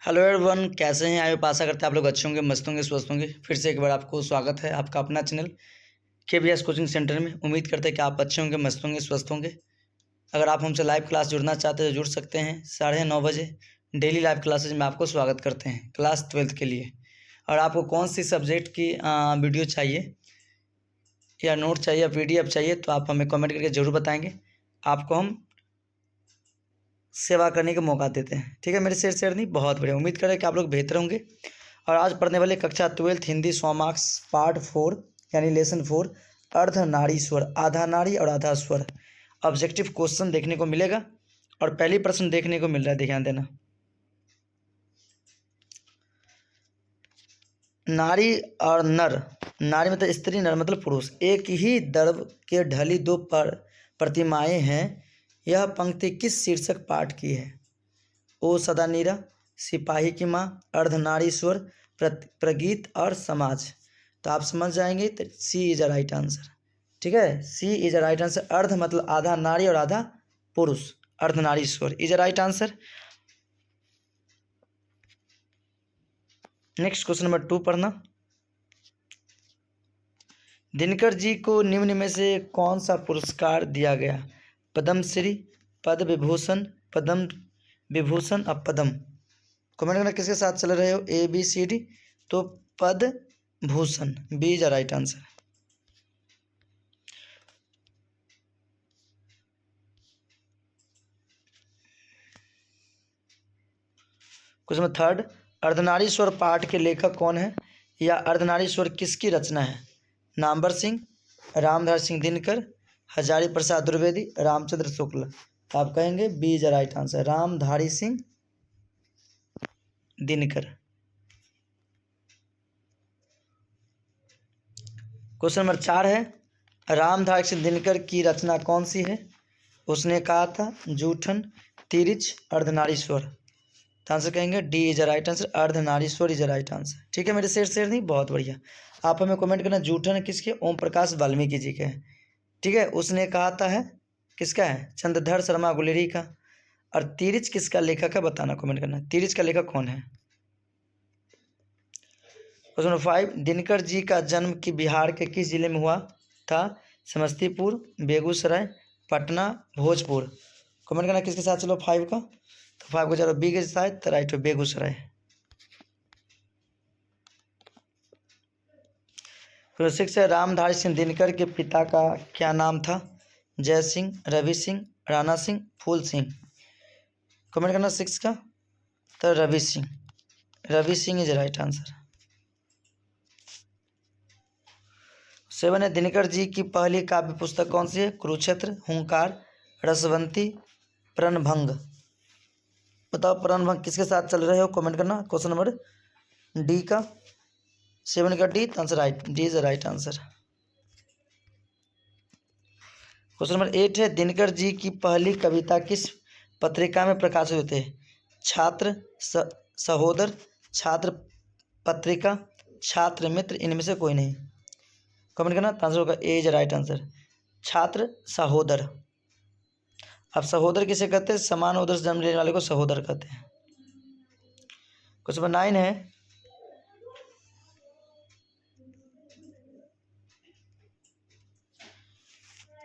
Hello everyone, कैसे हैं? आयो आशा करते हैं आप लोग अच्छे होंगे, मस्त होंगे, स्वस्थ होंगे। फिर से एक बार आपको स्वागत है आपका अपना चैनल KBS कोचिंग सेंटर में। उम्मीद करते हैं कि आप अच्छे होंगे, मस्त होंगे, स्वस्थ होंगे। अगर आप हमसे लाइव क्लास जुड़ना चाहते हैं तो जुड़ सकते हैं 9:30 बजे डेली लाइव क्लासेज में आपको स्वागत करते हैं क्लास 12th के लिए। और आपको कौन सी सब्जेक्ट की वीडियो चाहिए या नोट चाहिए या PDF चाहिए तो आप हमें कमेंट करके ज़रूर बताएँगे। आपको हम सेवा करने का मौका देते हैं। ठीक है मेरे शेर नहीं, बहुत बढ़िया। उम्मीद करें कि आप लोग बेहतर होंगे। और आज पढ़ने वाले कक्षा 12th हिंदी 100 मार्क्स पार्ट 4 यानी लेसन 4 अर्धनारीश्वर, आधा नारी और आधा स्वर ऑब्जेक्टिव क्वेश्चन देखने को मिलेगा। और पहली प्रश्न देखने को मिल रहा है, ध्यान देना। नारी और नर, नारी मतलब स्त्री, नर मतलब पुरुष, एक ही द्रव के ढली दो प्रतिमाएं हैं। यह पंक्ति किस शीर्षक पाठ की है? ओ सदा नीरा, सिपाही की माँ, अर्धनारीश्वर, प्रगीत और समाज। तो आप समझ जाएंगे तो C is a right answer. ठीक है, C is a right answer. अर्ध मतलब आधा नारी और आधा पुरुष, Ardhanarishvara is a right answer. Next question number 2 पढ़ना। दिनकर जी को निम्न में से कौन सा पुरस्कार दिया गया? पद्मश्री, पद्म विभूषण, पद्म विभूषण और पद्म। कमेंट करना किसके साथ चल रहे हो, ABCD। तो Padma Bhushan B is the right answer. Question number 3, Ardhanarishwar पाठ के लेखक कौन है या अर्धनारीश्वर किसकी रचना है? नामवर सिंह, रामधारी सिंह दिनकर, हजारी प्रसाद द्विवेदी, रामचंद्र शुक्ल। तो आप कहेंगे B is the right answer, Ramdhari Singh Dinkar. Question number 4 है, रामधारी सिंह दिनकर की रचना कौन सी है? उसने कहा था, जूठन, तिरिच, अर्धनारीश्वर। तो आंसर कहेंगे D is a right answer, Ardhanarishwar is a right answer. ठीक है मेरे शेर नहीं, बहुत बढ़िया। आप हमें कमेंट करना, जूठन किसके? ओम प्रकाश वाल्मीकि जी के हैं। ठीक है, उसने कहा था है किसका है? चंद्रधर शर्मा गुलेरी का। और तिरिच किसका लेखक है बताना, कमेंट करना तिरिच का लेखक कौन है। क्वेश्चन नंबर 5, दिनकर जी का जन्म की बिहार के किस जिले में हुआ था? समस्तीपुर, बेगूसराय, पटना, भोजपुर। कमेंट करना किसके साथ चलो 5 का। तो 5 को चलो बी के साथ, तो राइट हो बेगूसराय। फिर 6 है, रामधारी सिंह दिनकर के पिता का क्या नाम था? जय सिंह, रवि सिंह, राणा सिंह, फूल सिंह। कमेंट करना 6 का। तो Ravi Singh, Ravi Singh is right answer. 7 है, दिनकर जी की पहली काव्य पुस्तक कौन सी है? कुरुक्षेत्र, हुंकार, रसवंती, प्रणभंग। बताओ प्रणभंग किसके साथ चल रहे हो, कमेंट करना। क्वेश्चन नंबर डी का, 7 का D, answer right, D is the right answer. Question number 8 है, दिनकर जी की पहली कविता किस पत्रिका में प्रकाशित होते हैं? छात्र, सहोदर, छात्र पत्रिका, छात्र मित्र, इनमें से कोई नहीं। कमेंट करना, आंसर होगा ए इज राइट आंसर, छात्र सहोदर। अब सहोदर किसे कहते हैं? समान उदर से जन्म लेने वाले को सहोदर कहते हैं। क्वेश्चन नंबर 9 है,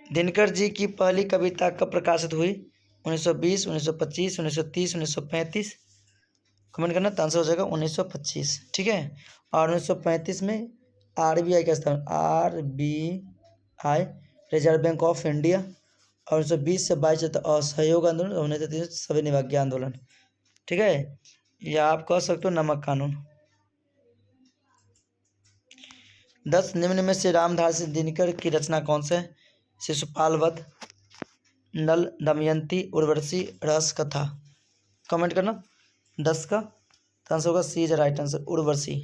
दिनकर जी की पहली कविता कब प्रकाशित हुई? 1920, 1925, 1930, 1935। कमेंट करना, तो आंसर हो जाएगा 1925। ठीक है, और 1935 में RBI का स्थापना, RBI reserve bank of India. और 1920 से 22 तक असहयोग आंदोलन, 1933 सभी निभाग्य आंदोलन। ठीक है, या आप कह सकते हो नमक कानून। 10, निम्न में से रामधारी सिंह दिनकर की रचना कौन से है? शिशुपाल वध, नल दमयंती, उर्वशी, रस कथा। कमेंट करना 10 का, तो आंसर होगा सी इज राइट आंसर, उर्वशी।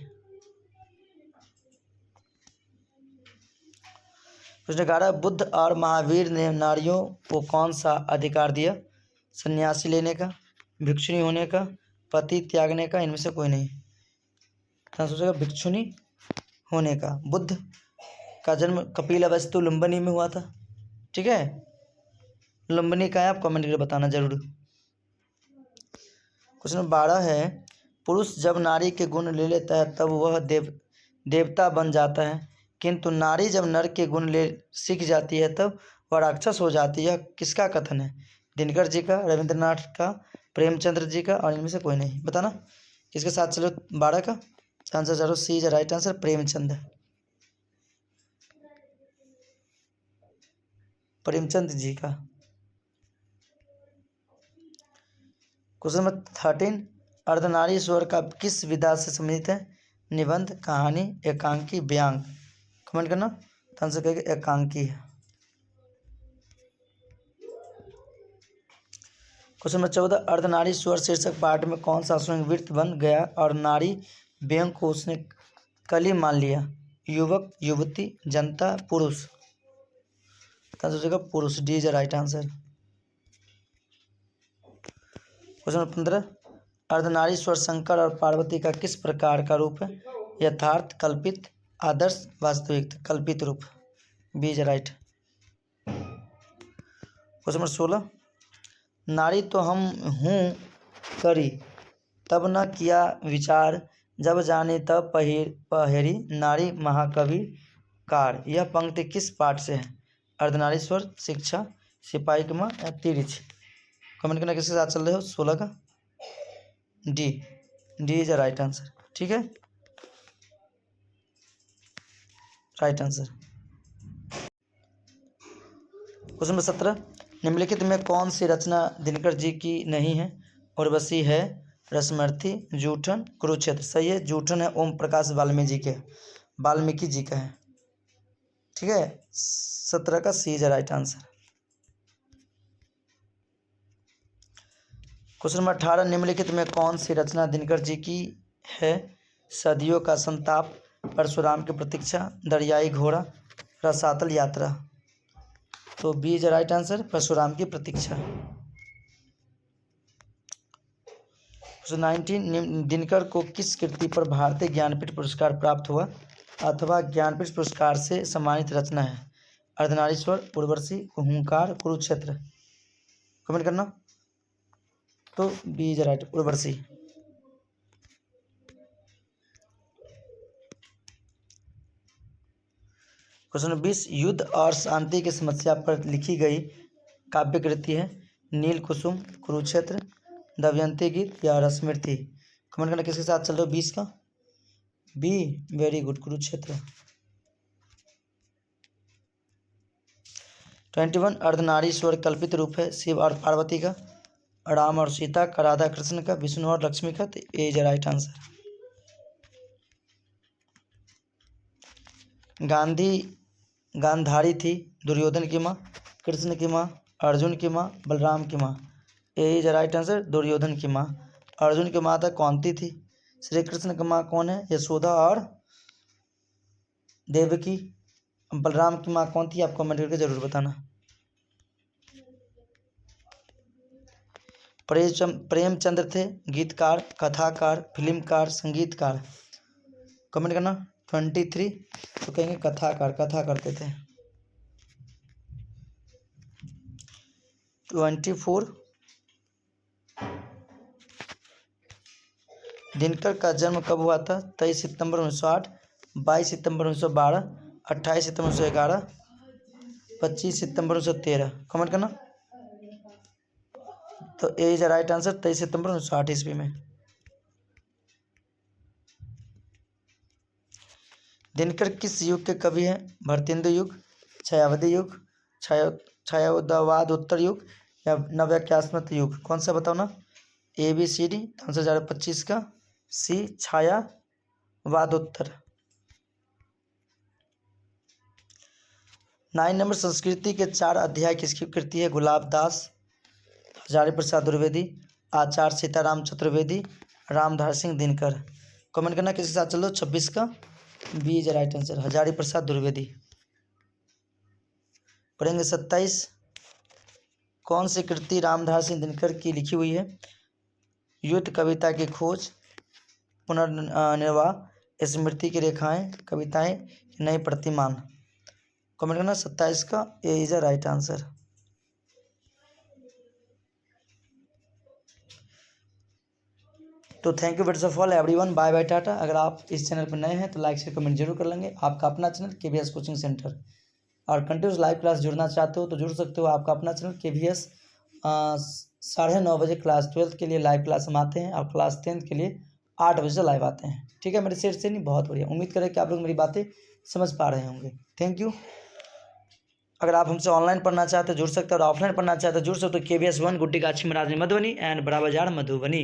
प्रश्न 11, बुद्ध और महावीर ने नारियों को कौन सा अधिकार दिया? सन्यासी लेने का, भिक्षुणी होने का, पति त्यागने का, इनमें से कोई नहीं। आंसर हो जाएगा भिक्षुणी होने का। बुद्ध का जन्म कपिलवस्तु लुम्बिनी में हुआ था। ठीक है, लुम्बिनी का है, आप कमेंट करके बताना जरूर। क्वेश्चन नंबर 12 है, पुरुष जब नारी के गुण ले लेता है तब वह देवता बन जाता है, किंतु नारी जब नर के गुण ले सीख जाती है तब वह राक्षस हो जाती है। यह किसका कथन है? दिनकर जी का, रविंद्रनाथ का, प्रेमचंद्र जी का, और इनमें से कोई नहीं। बताना किसके साथ चलो 12 का आंसर चलो C is right answer, Premchand. Premchand ji का। क्वेश्चन नंबर 13, अर्धनारीश्वर का किस विधा से संबंधित है? निबंध, कहानी, एकांकी, व्यंग। कमेंट करना। तो आंसर कहेंगे एकांकी है। क्वेश्चन नंबर 14, अर्धनारीश्वर शीर्षक पाठ में कौन सा स्वयं वृत्त बन गया और नारी व्यंग को उसने कली मान लिया? युवक, युवती, जनता, पुरुष। तो आंसर हो जाएगा पुरुष, D is right answer. Question number 15, Ardhanarishwar Shankar और पार्वती का किस प्रकार का रूप है? यथार्थ, कल्पित, आदर्श, वास्तविक। कल्पित रूप, B is right. Question number 16, नारी तो हम हूँ करी तब न किया विचार, जब जाने तब पहेरी नारी महाकवि कार। यह पंक्ति किस पाठ से है? अर्धनारीश्वर, शिक्षा, सिपाही की माँ या तिरछ। कमेंट करना किसके साथ चल रहे हो? 16 का D, D is right answer. ठीक है, राइट आंसर। क्वेश्चन नंबर 17, निम्नलिखित में कौन सी रचना दिनकर जी की नहीं है? उर्वशी है, रसमर्थी, जूठन, कुरुक्षेत्र। सही है, जूठन है ओम प्रकाश वाल्मीकि जी का है। ठीक है, 17 का C is right answer. Question number 18, निम्नलिखित में कौन सी रचना दिनकर जी की है? सदियों का संताप, परशुराम की प्रतीक्षा, दरियाई घोड़ा, रसातल यात्रा। तो B is right answer, Parshuram की प्रतीक्षा। क्वेश्चन 19, दिनकर को किस कृति पर भारतीय ज्ञानपीठ पुरस्कार प्राप्त हुआ अथवा ज्ञानपीठ पुरस्कार से सम्मानित रचना है? अर्धनारीश्वर, उर्वशी, हुंकार, कुरुक्षेत्र। कमेंट करना। तो B is right, Urvashi. Question 20, युद्ध और शांति की समस्या पर लिखी गई काव्य कृति है? नील कुसुम, कुरुक्षेत्र, दमयंती गीत या रसमृति। कमेंट करना किसके साथ चल रहे हो? 20 का B, very good, Kurukshetra. 21, Ardhanarishwar कल्पित रूप है? शिव और पार्वती का, राम और सीता का, राधा कृष्ण का, विष्णु और लक्ष्मी का। तो ए इज राइट आंसर। गांधारी थी दुर्योधन की माँ, कृष्ण की माँ, अर्जुन की माँ, बलराम की माँ। ए इज राइट आंसर, दुर्योधन की माँ। अर्जुन की माता कौनती थी? श्री कृष्ण की माँ कौन है? यशोदा और देवकी। बलराम की माँ कौन थी? आप कमेंट करके जरूर बताना। प्रेमचंद्र थे गीतकार, कथाकार, फिल्मकार, संगीतकार। कमेंट करना। 23 तो कहेंगे कथाकार, कथा करते थे। 24, दिनकर का जन्म कब हुआ था? 23 सितंबर 1908, 22 सितंबर 1912, 28 सितंबर 1911, 25 सितंबर 1913। कमेंट करना। तो ए इज राइट आंसर, 23 सितंबर 1908 ईस्वी में। दिनकर किस युग के कवि हैं? भरतेंदु युग, छायावधि युग, छायावदवाद युग या नव्याख्यात्मक युग। कौन सा बताओ ना? A B C D. Answer 2025 का सी, छायावादोत्तर। 9 नंबर, संस्कृति के 4 अध्याय किसकी कृति है? गुलाबदास, हजारी प्रसाद द्विवेदी, आचार्य सीताराम चतुर्वेदी, रामधारी सिंह दिनकर। कमेंट करना किसके साथ चल रहे हो? 26 का B is right answer, Hazari Prasad Dwivedi. पढ़ेंगे 27, कौन सी कृति रामधारी सिंह दिनकर की लिखी हुई है? युद्ध, कविता की खोज, पुनर्निर्वाह, स्मृति की रेखाएं, कविताएं, नए प्रतिमान। कमेंट करना 27 का A is a right answer. तो thank you waits of all everyone, bye bye टाटा। अगर आप इस चैनल पर नए हैं तो लाइक शेयर कमेंट जरूर कर लेंगे। आपका अपना चैनल KVS कोचिंग सेंटर, और कंटिन्यूस लाइव क्लास जुड़ना चाहते हो तो जुड़ सकते हो। आपका अपना चैनल KVS 9:30 बजे क्लास 12th के लिए लाइव क्लास हम आते हैं, और क्लास 10th के लिए 8 बजे से लाइव आते हैं। ठीक है, मेरे शेयर से नहीं, बहुत बढ़िया। उम्मीद करें कि आप लोग मेरी बातें समझ पा रहे होंगे। Thank you. अगर आप हमसे ऑनलाइन पढ़ना चाहते हो जुड़ सकते हो, और ऑफलाइन पढ़ना चाहते हो जुड़ सकते हो। KVS 1 गुड्डी गाछी महाराज मधुबनी एंड बड़ा बाजार मधुबनी।